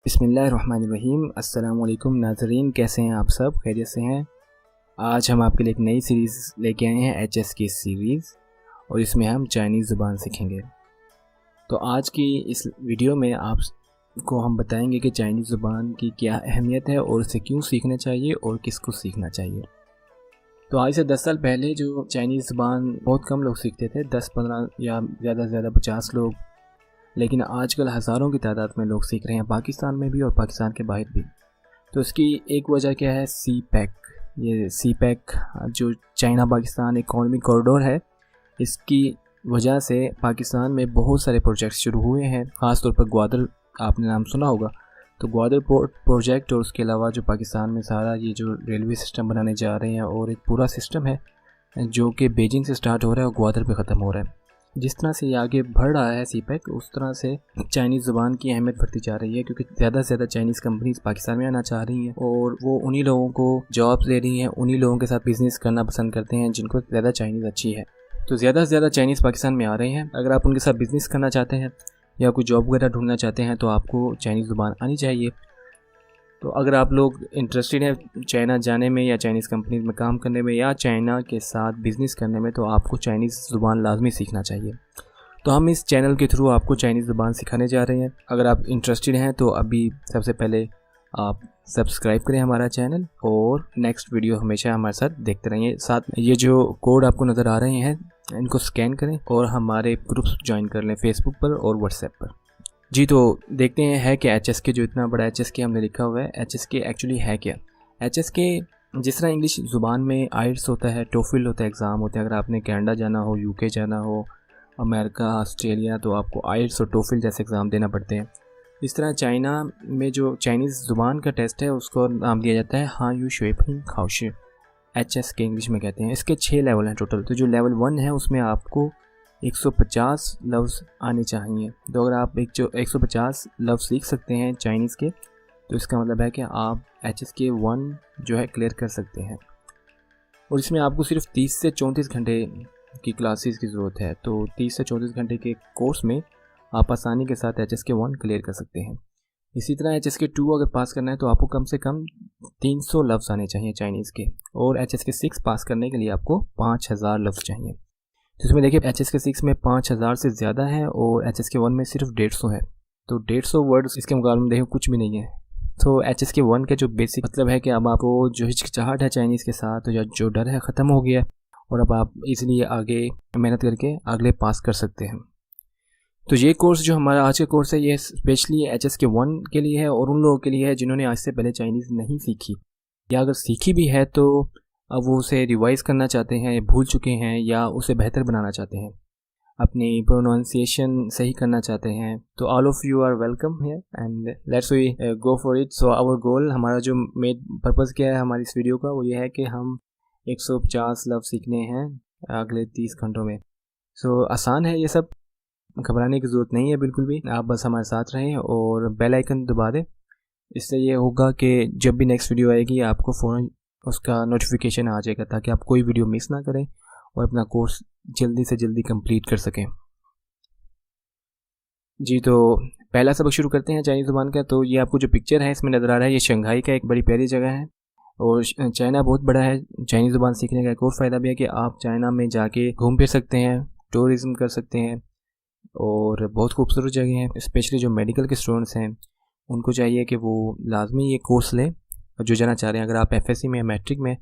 बिस्मिल्लाहिर्रहमानिर्रहीम। अस्सलाम वालेकुम नाज़रीन, कैसे हैं आप सब? खैरियत से हैं? आज हम आपके लिए एक नई सीरीज़ लेके आए हैं, एचएस की सीरीज़, और इसमें हम चाइनीज़ ज़ुबान सीखेंगे। तो आज की इस वीडियो में आपको हम बताएंगे कि चाइनीज़ ज़ुबान की क्या अहमियत है और उसे क्यों सीखना चाहिए और किसको सीखना चाहिए। तो आज से 10 साल पहले जो चाइनीज़ ज़ुबान बहुत कम लोग सीखते थे, 10-15 या ज़्यादा से ज़्यादा 50 लोग, लेकिन आजकल हज़ारों की तादाद में लोग सीख रहे हैं, पाकिस्तान में भी और पाकिस्तान के बाहर भी। तो इसकी एक वजह क्या है? सी पैक। ये सी पैक जो चाइना पाकिस्तान इकोनॉमिक कॉरिडोर है, इसकी वजह से पाकिस्तान में बहुत सारे प्रोजेक्ट्स शुरू हुए हैं। ख़ास तौर पर ग्वादर, आपने नाम सुना होगा। तो ग्वादर पोर्ट प्रोजेक्ट, और उसके अलावा जो पाकिस्तान में सारा ये जो रेलवे सिस्टम बनाने जा रहे हैं, और एक पूरा सिस्टम है जो कि बीजिंग से स्टार्ट हो रहा है और ग्वादर पे ख़त्म हो रहा है। जिस तरह से ये आगे बढ़ रहा है सी पैक, उस तरह से चाइनीज़ ज़ुबान की अहमियत बढ़ती जा रही है, क्योंकि ज़्यादा से ज़्यादा चाइनीज़ कंपनीज पाकिस्तान में आना चाह रही हैं और वो उन्हीं लोगों को जॉब्स दे रही हैं, उन्हीं लोगों के साथ बिज़नेस करना पसंद करते हैं जिनको ज़्यादा चाइनीज़ अच्छी है। तो ज़्यादा से ज़्यादा चाइनीज़ पाकिस्तान में आ रहे हैं। अगर आप उनके साथ बिज़नेस करना चाहते हैं या कोई जॉब वगैरह ढूंढना चाहते हैं तो आपको चाइनीज़ ज़ुबान आनी चाहिए। तो अगर आप लोग इंटरेस्टेड हैं चाइना जाने में या चाइनीज़ कंपनीज में काम करने में या चाइना के साथ बिज़नेस करने में, तो आपको चाइनीज़ ज़ुबान लाजमी सीखना चाहिए। तो हम इस चैनल के थ्रू आपको चाइनीज़ ज़ुबान सिखाने जा रहे हैं। अगर आप इंटरेस्टेड हैं तो अभी सबसे पहले आप सब्सक्राइब करें हमारा चैनल, और नेक्स्ट वीडियो हमेशा हमारे साथ देखते रहिए। साथ ये जो कोड आपको नज़र आ रहे हैं, इनको स्कैन करें और हमारे ग्रुप्स ज्वाइन कर लें फेसबुक पर और व्हाट्सएप पर। जी, तो देखते हैं कि एच के जो इतना बड़ा एच के हमने लिखा हुआ है, एच के एक्चुअली है क्या? एच के जिस तरह इंग्लिश ज़ुबान में आइल्स होता है, टोफिल होता है, एग्ज़ाम होते हैं। अगर आपने कनाडा जाना हो, यूके जाना हो, अमेरिका, ऑस्ट्रेलिया, तो आपको आइल्स और टोफिल जैसे एग्ज़ाम देना पड़ते हैं। इस तरह चाइना में जो चाइनीज़ ज़ुबान का टेस्ट है उसको नाम दिया जाता है हां यू शुएफिंग खाओशी, एच के इंग्लिश में कहते हैं। इसके 6 लेवल हैं टोटल। तो जो लेवल 1 है उसमें आपको 150 लफ्ज़ आने चाहिए। तो अगर आप 150 लफ्ज़ सीख सकते हैं चाइनीज़ के, तो इसका मतलब है कि आप HSK 1 जो है क्लियर कर सकते हैं। और इसमें आपको सिर्फ 30 से 34 घंटे की क्लासेस की ज़रूरत है। तो 30 से 34 घंटे के कोर्स में आप आसानी के साथ HSK 1 क्लियर कर सकते हैं। इसी तरह HSK 2 अगर पास करना है तो आपको कम से कम 300 लफ्ज़ आने चाहिए चाइनीज़ के, और HSK 6 पास करने के लिए आपको 5000 लफ्ज़ चाहिए। तो इसमें देखिए HSK 6 में 5000 से ज़्यादा है और HSK 1 में सिर्फ 150 है। तो 150 वर्ड्स इसके मुकाबले में देखिए कुछ भी नहीं है। तो HSK 1 का जो बेसिक मतलब है कि अब आपको जो हिचकिचाहट है चाइनीज़ के साथ या जो डर है ख़त्म हो गया, और अब आप इसलिए आगे मेहनत करके अगले पास कर सकते हैं। तो ये कोर्स जो हमारा आज का कोर्स है, ये स्पेशली HSK 1 के लिए है और उन लोगों के लिए है जिन्होंने आज से पहले चाइनीज़ नहीं सीखी, या अगर सीखी भी है तो अब वो उसे रिवाइज़ करना चाहते हैं, भूल चुके हैं, या उसे बेहतर बनाना चाहते हैं, अपनी प्रोनाउंसिएशन सही करना चाहते हैं। तो all of you are welcome here and let's we go for it. So our goal, हमारा जो मेन पर्पज़ क्या है हमारी इस वीडियो का, वो ये है कि हम 150 लफ्ज़ सीखने हैं अगले 30 घंटों में। सो आसान है ये सब, घबराने की ज़रूरत नहीं है बिल्कुल भी। आप बस हमारे साथ रहें और बेल आइकन दबा दें। इससे ये होगा कि जब भी नेक्स्ट वीडियो आएगी आपको फ़ौरन उसका नोटिफिकेशन आ जाएगा, ताकि आप कोई वीडियो मिस ना करें और अपना कोर्स जल्दी से जल्दी कंप्लीट कर सकें। जी, तो पहला सबक शुरू करते हैं चाइनीज़ ज़ुबान का। तो ये आपको जो पिक्चर है इसमें नज़र आ रहा है, ये शंघाई का एक बड़ी प्यारी जगह है और चाइना बहुत बड़ा है। चाइनीज़ ज़ुबान सीखने का एक और फ़ायदा भी है कि आप चाइना में जाके घूम फिर सकते हैं, टूरिज़म कर सकते हैं, और बहुत खूबसूरत जगह है। स्पेशली जो मेडिकल के स्टूडेंट्स हैं उनको चाहिए कि वो लाजमी ये कोर्स लें जो जाना चाह रहे हैं। अगर आप FSC में या मैट्रिक में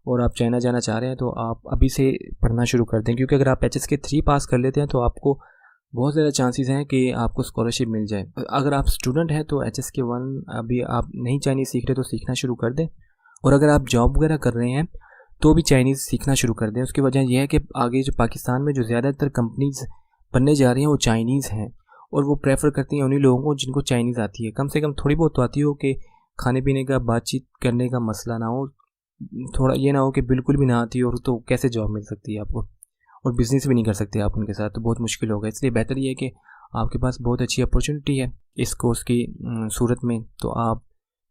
और आप चाइना जाना चाह रहे हैं तो आप अभी से पढ़ना शुरू कर दें, क्योंकि अगर आप HSK 3 पास कर लेते हैं तो आपको बहुत ज़्यादा चांसेस हैं कि आपको स्कॉलरशिप मिल जाए। अगर आप स्टूडेंट हैं तो HSK 1 अभी आप नहीं चाइनीज़ सीख रहे तो सीखना शुरू कर दें, और अगर आप जॉब वगैरह कर रहे हैं तो भी चाइनीज़ सीखना शुरू कर दें। उसकी वजह यह है कि आगे जो पाकिस्तान में जो ज़्यादातर कंपनीज़ बनने जा रही हैं वो चाइनीज़ हैं, और वो प्रेफर करती हैं उन्हीं लोगों को जिनको चाइनीज़ आती है। कम से कम थोड़ी बहुत तो आती हो कि खाने पीने का, बातचीत करने का मसला ना हो, थोड़ा ये ना हो कि बिल्कुल भी ना आती हो, और तो कैसे जॉब मिल सकती है आपको, और बिज़नेस भी नहीं कर सकते आप उनके साथ, तो बहुत मुश्किल होगा। इसलिए बेहतर ये है कि आपके पास बहुत अच्छी अपॉर्चुनिटी है इस कोर्स की सूरत में, तो आप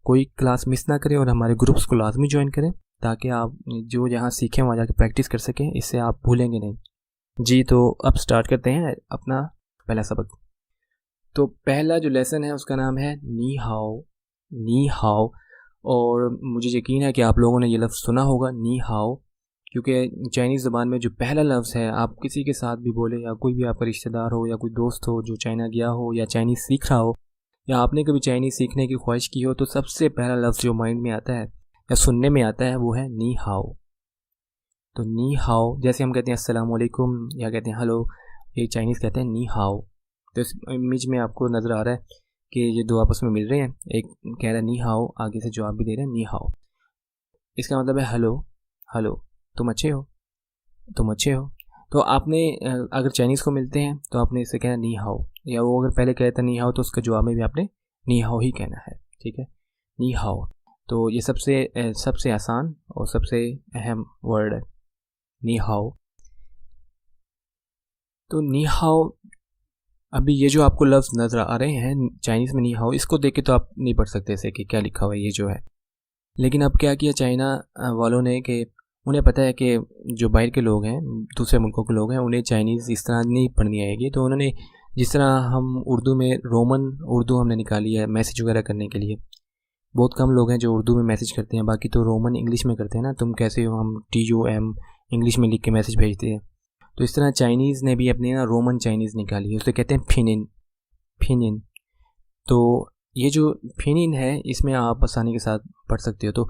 कोई क्लास मिस ना करें और हमारे ग्रुप्स को लाजमी ज्वाइन करें, ताकि आप जो यहाँ सीखें वहाँ जाकर प्रैक्टिस कर सकें। इससे आप भूलेंगे नहीं। जी, तो अब स्टार्ट करते हैं अपना पहला सबक। तो पहला जो लेसन है उसका नाम है नी हाओ, नी हाओ। और मुझे यकीन है कि आप लोगों ने ये लफ्ज़ सुना होगा नी हाओ, क्योंकि चाइनीज़ ज़बान में जो पहला लफ्ज़ है आप किसी के साथ भी बोले, या कोई भी आपका रिश्तेदार हो या कोई दोस्त हो जो चाइना गया हो या चाइनीज़ सीख रहा हो, या आपने कभी चाइनीज़ सीखने की ख्वाहिश की हो, तो सबसे पहला लफ्ज़ जो माइंड में आता है या सुनने में आता है वो है नी हाओ। तो नी हाओ जैसे हम कहते हैं अस्सलाम वालेकुम या कहते हैं हेलो, ये चाइनीज़ कहते हैं नी हाओ। तो इस इमेज में आपको नज़र आ रहा है कि ये दो आपस में मिल रहे हैं, एक कह रहा है नी हाओ, आगे से जवाब भी दे रहे हैं नी हाओ। इसका मतलब है हेलो, हेलो, तुम अच्छे हो, तुम अच्छे हो। तो आपने अगर चाइनीज़ को मिलते हैं तो आपने इससे कहना नी हाओ, या वो अगर पहले कहता नी हाओ तो उसके जवाब में भी आपने नी हाओ ही कहना है, ठीक है, नी हाओ। तो ये सबसे आसान और सबसे अहम वर्ड है नी हाओ। तो नी हाओ, अभी ये जो आपको लफ्ज़ नज़र आ रहे हैं चाइनीज़ में नी हाओ, इसको देख के तो आप नहीं पढ़ सकते ऐसे कि क्या लिखा हुआ है ये जो है। लेकिन अब क्या किया चाइना वालों ने कि उन्हें पता है कि जो बाहर के लोग हैं, दूसरे मुल्कों के लोग हैं, उन्हें चाइनीज़ इस तरह नहीं पढ़नी आएगी। तो उन्होंने जिस तरह हम उर्दू में रोमन उर्दू हमने निकाली है मैसेज वगैरह करने के लिए, बहुत कम लोग हैं जो उर्दू में मैसेज करते हैं, बाकी तो रोमन इंग्लिश में करते हैं ना, तुम कैसे हो, हम TUM इंग्लिश में लिख के मैसेज भेजते हैं। तो इस तरह चाइनीज़ ने भी अपनी ना रोमन चाइनीज़ निकाली है, उसे कहते हैं फिनिन, फिनिन। तो ये जो फिनिन है इसमें आप आसानी के साथ पढ़ सकते हो। तो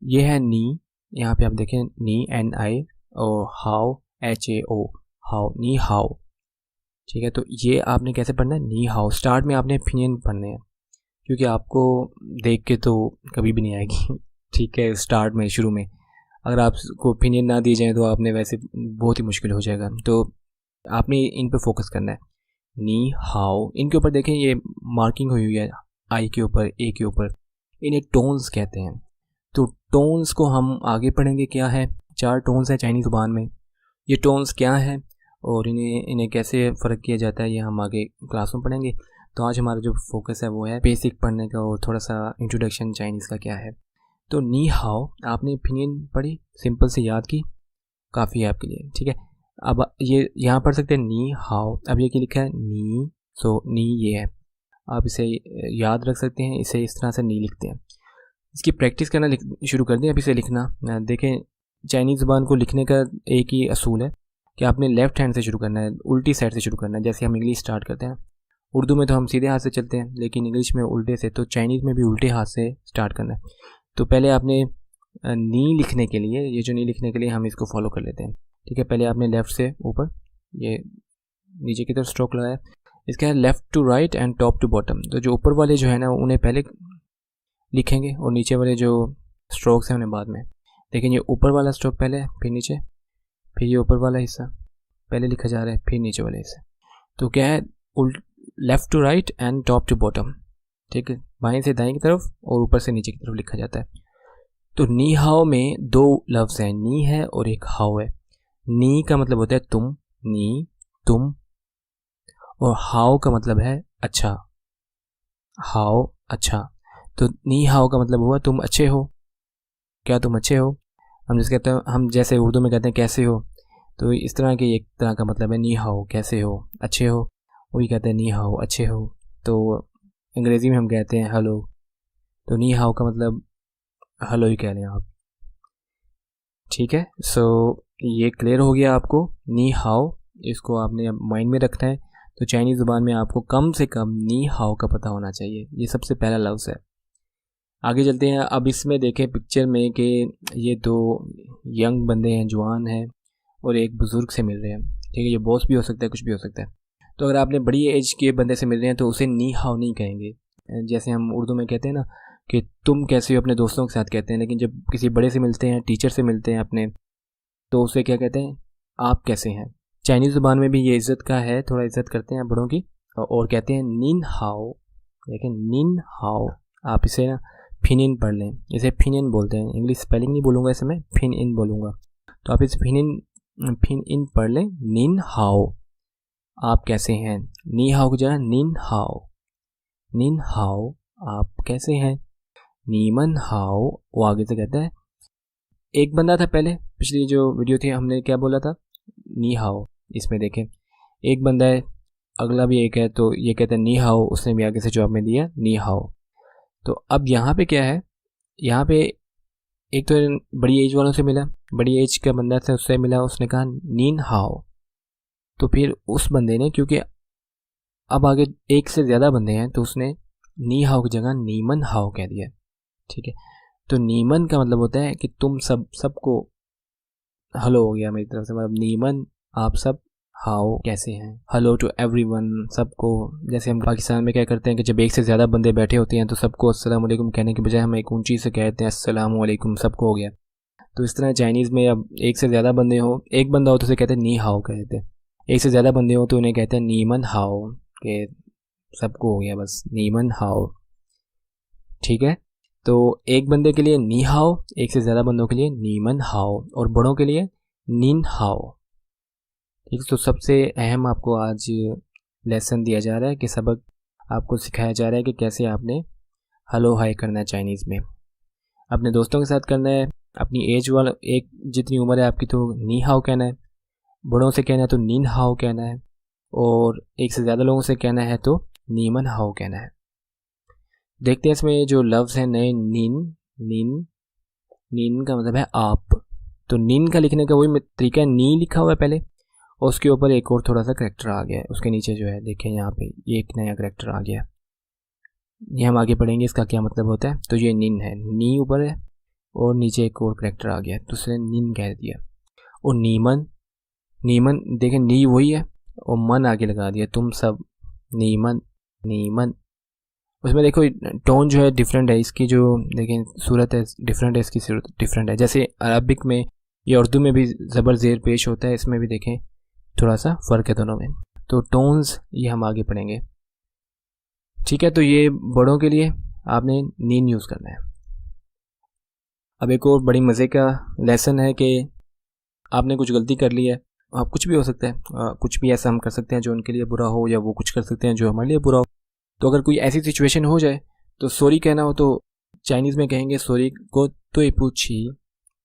ये है नी, यहाँ पे आप देखें नी NI, और हाओ HAO, हाओ, नी हाओ, ठीक है। तो ये आपने कैसे पढ़ना है नी हाओ, स्टार्ट में आपने फिनिन पढ़ने हैं, क्योंकि आपको देख के तो कभी भी नहीं आएगी ठीक है, स्टार्ट में शुरू में अगर आपको ओपिनियन ना दी जाए तो आपने वैसे बहुत ही मुश्किल हो जाएगा। तो आपने इन पे फोकस करना है नी हाओ। इनके ऊपर देखें ये मार्किंग हुई है आई के ऊपर, ए के ऊपर, इन्हें टोन्स कहते हैं। तो टोन्स को हम आगे पढ़ेंगे क्या है, 4 टोन्स हैं चाइनीज़ ज़ुबान में, ये टोन्स क्या हैं और इन्हें कैसे फ़र्क किया जाता है ये हम आगे क्लास में पढ़ेंगे। तो आज हमारा जो फोकस है वो है बेसिक पढ़ने का और थोड़ा सा इंट्रोडक्शन चाइनीज़ का क्या है। तो नी हाओ आपने फिनिन पढ़ी, सिंपल से याद की, काफ़ी है आपके लिए, ठीक है। अब ये यहाँ पढ़ सकते हैं नी हाओ, अब ये क्या लिखा है नी, सो नी ये है, आप इसे याद रख सकते हैं, इसे इस तरह से नी लिखते हैं। इसकी प्रैक्टिस करना शुरू कर दें, अब इसे लिखना देखें। चाइनीज़ ज़ुबान को लिखने का एक ही असूल है कि आपने लेफ़्ट हैंड से शुरू करना है, उल्टी साइड से शुरू करना है, जैसे हम इंग्लिश स्टार्ट करते हैं। उर्दू में तो हम सीधे हाथ से चलते हैं, लेकिन इंग्लिश में उल्टे से, तो चाइनीज़ में भी उल्टे हाथ से स्टार्ट करना है। तो पहले आपने नी लिखने के लिए, ये जो नी लिखने के लिए हम इसको फॉलो कर लेते हैं, ठीक है। पहले आपने लेफ़्ट से ऊपर ये नीचे की तरफ स्ट्रोक लगाया, इसका है left to right and top to bottom. तो जो ऊपर वाले जो है ना उन्हें पहले लिखेंगे और नीचे वाले जो स्ट्रोक्स हैं उन्हें बाद में। लेकिन ये ऊपर वाला स्ट्रोक पहले, फिर नीचे, फिर ये ऊपर वाला हिस्सा पहले लिखा जा रहा है, फिर नीचे वाले हिस्से। तो क्या है left to right and top to bottom, ठीक है, बाएं से दाएं की तरफ और ऊपर से नीचे की तरफ लिखा जाता है। तो नी हाओ में 2 लफ्ज़ हैं, नी है और एक हाओ है। नी का मतलब होता है तुम, नी तुम, और हाओ का मतलब है अच्छा, हाओ अच्छा। तो नी हाओ का मतलब हुआ तुम अच्छे हो, क्या तुम अच्छे हो। हम जैसे कहते हैं, हम जैसे उर्दू में कहते हैं कैसे हो, तो इस तरह के एक तरह का मतलब है नी हाओ, कैसे हो, अच्छे हो, वही कहते हैं नी हाओ अच्छे हो। तो अंग्रेज़ी में हम कहते हैं हेलो, तो नी हाओ का मतलब हेलो ही कह लें आप, ठीक है। सो ये क्लियर हो गया आपको नी हाओ, इसको आपने माइंड में रखना है। तो चाइनीज़ ज़ुबान में आपको कम से कम नी हाओ का पता होना चाहिए, ये सबसे पहला लफ्ज़ है। आगे चलते हैं। अब इसमें देखें पिक्चर में कि ये 2 यंग बंदे हैं, जवान हैं, और एक बुज़ुर्ग से मिल रहे हैं, ठीक है। ये बॉस भी हो सकता है, कुछ भी हो सकता है। तो अगर आपने बड़ी एज के बंदे से मिल रहे हैं तो उसे नी हाओ नहीं कहेंगे, जैसे हम उर्दू में कहते हैं ना कि तुम कैसे हो अपने दोस्तों के साथ कहते हैं, लेकिन जब किसी बड़े से मिलते हैं, टीचर से मिलते हैं अपने, तो उसे क्या कहते हैं, आप कैसे हैं। चाइनीज़ ज़ुबान में भी ये इज़्ज़त का है, थोड़ा इज़्ज़त करते हैं बड़ों की, और कहते हैं निन हाओ, लेकिन निन हाओ आप इसे ना फिनिन पढ़ लें, इसे फिनिन बोलते हैं। इंग्लिश स्पेलिंग नहीं बोलूँगा इसे, मैं फिन इन बोलूँगा, तो आप इसे फिन इन पढ़ लें, निन हाओ आप कैसे हैं। नी हाओ की जगह निन हाओ, निन हाओ आप कैसे हैं। नीमन हाओ वो आगे से कहता है, एक बंदा था पहले, पिछली जो वीडियो थी हमने क्या बोला था, नी हाओ, इसमें देखें एक बंदा है, अगला भी एक है, तो ये कहते हैं नी हाओ, उसने भी आगे से जवाब में दिया नी हाओ। तो अब यहाँ पे क्या है, यहाँ पे एक तो बड़ी एज वालों से मिला, बड़ी एज का बंदा था उससे मिला, उसने कहा नीन हाओ। तो फिर उस बंदे ने, क्योंकि अब आगे एक से ज़्यादा बंदे हैं, तो उसने नी हाओ की जगह नीमन हाओ कह दिया। ठीक है, तो नीमन का मतलब होता है कि तुम सबको हेलो हो गया मेरी तरफ से, मतलब नीमन आप सब, हाओ कैसे हैं, हेलो टू एवरीवन सबको। जैसे हम पाकिस्तान में क्या करते हैं कि जब एक से ज़्यादा बंदे बैठे होते हैं तो सबको अस्सलाम वालेकुम कहने के बजाय हम एक ऊंची से कहते हैं अस्सलाम वालेकुम, सबको हो गया। तो इस तरह चाइनीज़ में अब एक से ज़्यादा बंदे हो, एक बंदा हो तो उसे कहते हैं नी हाओ कहते हैं, एक से ज़्यादा बंदे हो तो उन्हें कहते हैं नीमन हाओ, के सबको हो गया बस नीमन हाओ। ठीक है, तो एक बंदे के लिए नी हाओ, एक से ज़्यादा बंदों के लिए नीमन हाओ, और बड़ों के लिए नीन हाओ। ठीक, तो सबसे अहम आपको आज लेसन दिया जा रहा है कि सबक आपको सिखाया जा रहा है कि कैसे आपने हेलो हाय करना है चाइनीज़ में। अपने दोस्तों के साथ करना है, अपनी एज वाला, एक जितनी उम्र है आपकी तो नी हाओ कहना है, बड़ों से कहना है तो नीन हाओ कहना है, और एक से ज़्यादा लोगों से कहना है तो नीमन हाओ कहना है। देखते हैं इसमें जो लफ्ज़ हैं नए, नीन, नीन, नीन का मतलब है आप। तो नीन का लिखने का वही तरीका है, नी लिखा हुआ है पहले, और उसके ऊपर एक और थोड़ा सा करेक्टर आ गया है, उसके नीचे जो है देखें यहाँ पे ये एक नया करेक्टर आ गया। ये हम आगे पढ़ेंगे इसका क्या मतलब होता है। तो ये नीन है, नी ऊपर है और नीचे एक और करेक्टर आ गया, तो उसने नीन कह दिया। और नीमन, नीमन देखें नी वही है और मन आगे लगा दिया, तुम सब नीमन, नीमन। उसमें देखो टोन जो है डिफरेंट है, इसकी जो देखें सूरत है डिफरेंट है, इसकी सूरत डिफरेंट है। जैसे अरबिक में या उर्दू में भी ज़बर ज़ेर पेश होता है, इसमें भी देखें थोड़ा सा फ़र्क है दोनों में। तो टोन्स ये हम आगे पढ़ेंगे। ठीक है, तो ये बड़ों के लिए आपने नीन यूज़ करना है। अब एक और बड़ी मज़े का लेसन है कि आपने कुछ गलती कर ली है, आप कुछ भी हो सकता है, कुछ भी ऐसा हम कर सकते हैं जो उनके लिए बुरा हो, या वो कुछ कर सकते हैं जो हमारे लिए बुरा हो। तो अगर कोई ऐसी सिचुएशन हो जाए तो सॉरी कहना हो तो चाइनीज़ में कहेंगे सॉरी को तुई पूछी,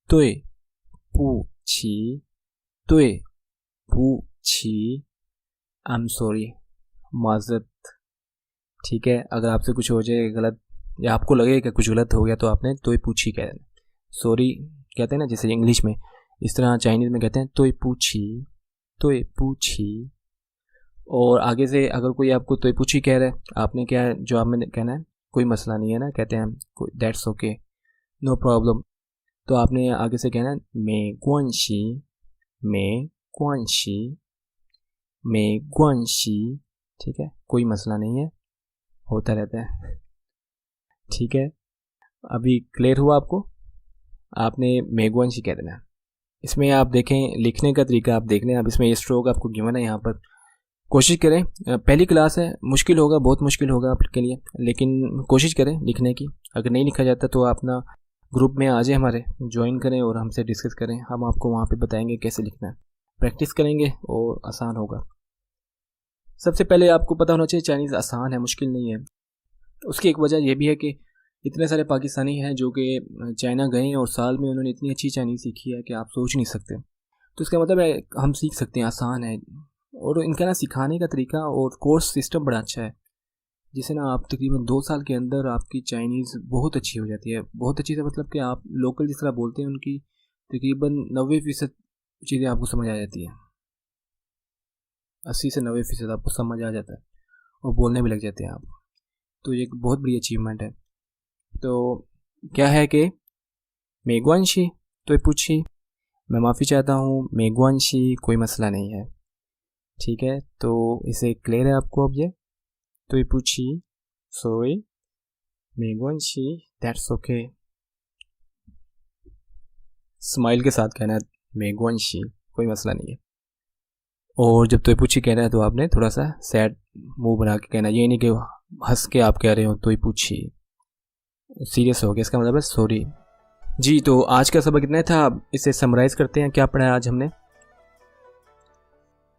तुई पूछी, तुई पूछी, आई एम सॉरी, माजरत। ठीक है, अगर आपसे कुछ हो जाए गलत या आपको लगे कि कुछ गलत हो गया तो आपने तुई पूछी कह देना। सॉरी कहते हैं ना जैसे इंग्लिश में, इस तरह चाइनीज़ में कहते हैं तुई पूछी, तुई पूछी। और आगे से अगर कोई आपको तुई पूछी कह रहा है, आपने क्या जवाब में कहना है, कोई मसला नहीं है ना, कहते हैं दैट्स ओके, नो प्रॉब्लम। तो आपने आगे से कहना है मे गुआनशी, मे गुआनशी, मे गुआनशी। ठीक है, कोई मसला नहीं है, होता रहता है। ठीक है, अभी क्लियर हुआ आपको, आपने मे गुआनशी कह देना। इसमें आप देखें लिखने का तरीका आप देख लें, अब इसमें ये स्ट्रोक आपको गिवन है यहाँ पर, कोशिश करें, पहली क्लास है, मुश्किल होगा, बहुत मुश्किल होगा आपके लिए, लेकिन कोशिश करें लिखने की। अगर नहीं लिखा जाता तो आप ना ग्रुप में आ जाए हमारे, ज्वाइन करें और हमसे डिस्कस करें, हम आपको वहाँ पे बताएंगे कैसे लिखना है, प्रैक्टिस करेंगे और आसान होगा। सबसे पहले आपको पता होना चाहिए चाइनीज़ आसान है, मुश्किल नहीं है। उसकी एक वजह यह भी है कि इतने सारे पाकिस्तानी हैं जो कि चाइना गए और साल में उन्होंने इतनी अच्छी चाइनीज़ सीखी है कि आप सोच नहीं सकते। तो इसका मतलब है हम सीख सकते हैं, आसान है, और इनका ना सिखाने का तरीका और कोर्स सिस्टम बड़ा अच्छा है, जिसे ना आप तकरीबन 2 साल के अंदर आपकी चाइनीज़ बहुत अच्छी हो जाती है। बहुत अच्छी से मतलब कि आप लोकल जिस तरह बोलते हैं उनकी तकरीबन 90% चीज़ें आपको समझ आ जाती हैं, 80 से 90% आपको समझ आ जाता है और बोलने भी लग जाते हैं आप। तो ये एक बहुत बड़ी अचीवमेंट है। तो क्या है कि मेगवानशी तो पूछी, मैं माफ़ी चाहता हूँ, मेगवानशी कोई मसला नहीं है। ठीक है, तो इसे क्लियर है आपको अब ये, तो ये पूछी सोई मेगवानशी दैट्स ओके, स्माइल के साथ कहना है मेगवानशी कोई मसला नहीं है। और जब तो पूछी कहना है तो आपने थोड़ा सा सैड मुंह बना के कहना, ये नहीं कि हंस के आप कह रहे हो तो ही पूछी, सीरियस हो गया, इसका मतलब है सॉरी। जी, तो आज का सबक इतना था, इसे समराइज़ करते हैं। क्या पढ़ा है आज हमने?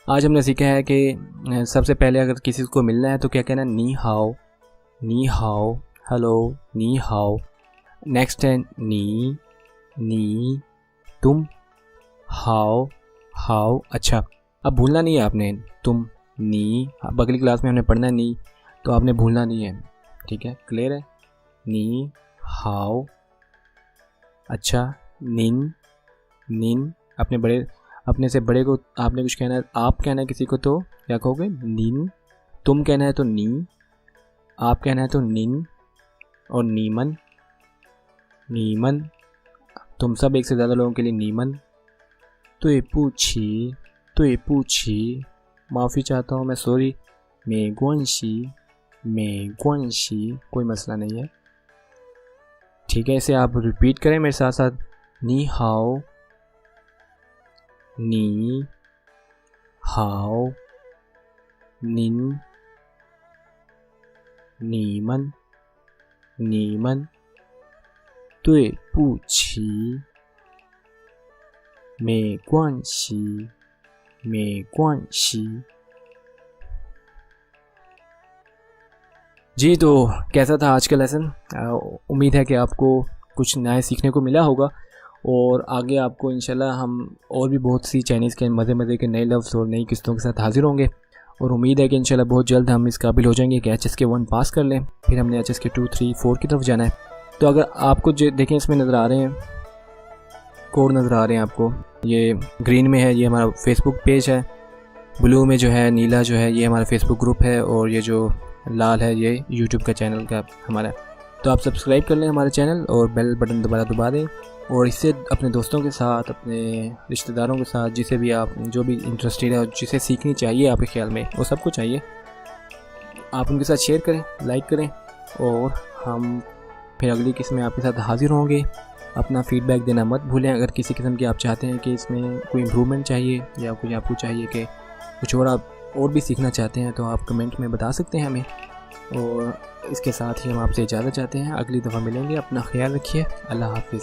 आज हमने सीखा है कि सबसे पहले अगर किसी को मिलना है तो क्या कहना है, नी हाओ, नी हाओ, हेलो, नी हाओ। नेक्स्ट है नी, नी, तुम, हाओ, हाओ। अच्छा, अब भूलना नहीं है आपने, तुम नी, अब अगली क्लास में हमने पढ़ना है नी, तो आपने भूलना नहीं है, ठीक है, क्लियर है। नी हाओ, अच्छा, निन, निन, अपने से बड़े को आपने कुछ कहना है, आप कहना है किसी को तो क्या कहोगे, निन। तुम कहना है तो नी, आप कहना है तो निन। और नीमन, नीमन, तुम सब एक से ज़्यादा लोगों के लिए नीमन। तो पूछी, माफ़ी चाहता हूँ मैं, सॉरी। मेगुआंशी, कोई मसला नहीं है, ठीक है। इसे आप रिपीट करें मेरे साथ साथ। नी हाओ, नी हाओ, निन, नीमन, नीमन,对不起，没关系，没关系। जी, तो कैसा था आज का लेसन? उम्मीद है कि आपको कुछ नया सीखने को मिला होगा और आगे आपको इंशाल्लाह हम और भी बहुत सी चाइनीज़ के मज़े के नए लफ्ज़ और नई किस्तों के साथ हाज़िर होंगे और उम्मीद है कि इंशाल्लाह बहुत जल्द हम इस काबिल हो जाएंगे कि HSK 1 पास कर लें, फिर हमने HSK 2, 3, 4 की तरफ जाना है। तो अगर आपको जो देखें इसमें नज़र आ रहे हैं, कोड नज़र आ रहे हैं आपको, ये ग्रीन में है, ये हमारा फेसबुक पेज है, ब्लू में जो है, नीला जो है, ये हमारा फेसबुक ग्रुप है और ये जो लाल है ये यूट्यूब का चैनल का हमारा। तो आप सब्सक्राइब कर लें हमारे चैनल और बेल बटन दोबारा दबा दें और इससे अपने दोस्तों के साथ, अपने रिश्तेदारों के साथ, जिसे भी आप जो भी इंटरेस्टेड है और जिसे सीखनी चाहिए आपके ख्याल में, वो सबको चाहिए, आप उनके साथ शेयर करें, लाइक करें और हम फिर अगली किस्म में आपके साथ हाज़िर होंगे। अपना फ़ीडबैक देना मत भूलें। अगर किसी किस्म की आप चाहते हैं कि इसमें कोई इम्प्रूवमेंट चाहिए या कोई आपको चाहिए कि कुछ और आप और भी सीखना चाहते हैं तो आप कमेंट में बता सकते हैं हमें। और इसके साथ ही हम आपसे इजाज़त चाहते हैं, अगली दफ़ा मिलेंगे। अपना ख्याल रखिए, अल्लाह हाफ़िज़।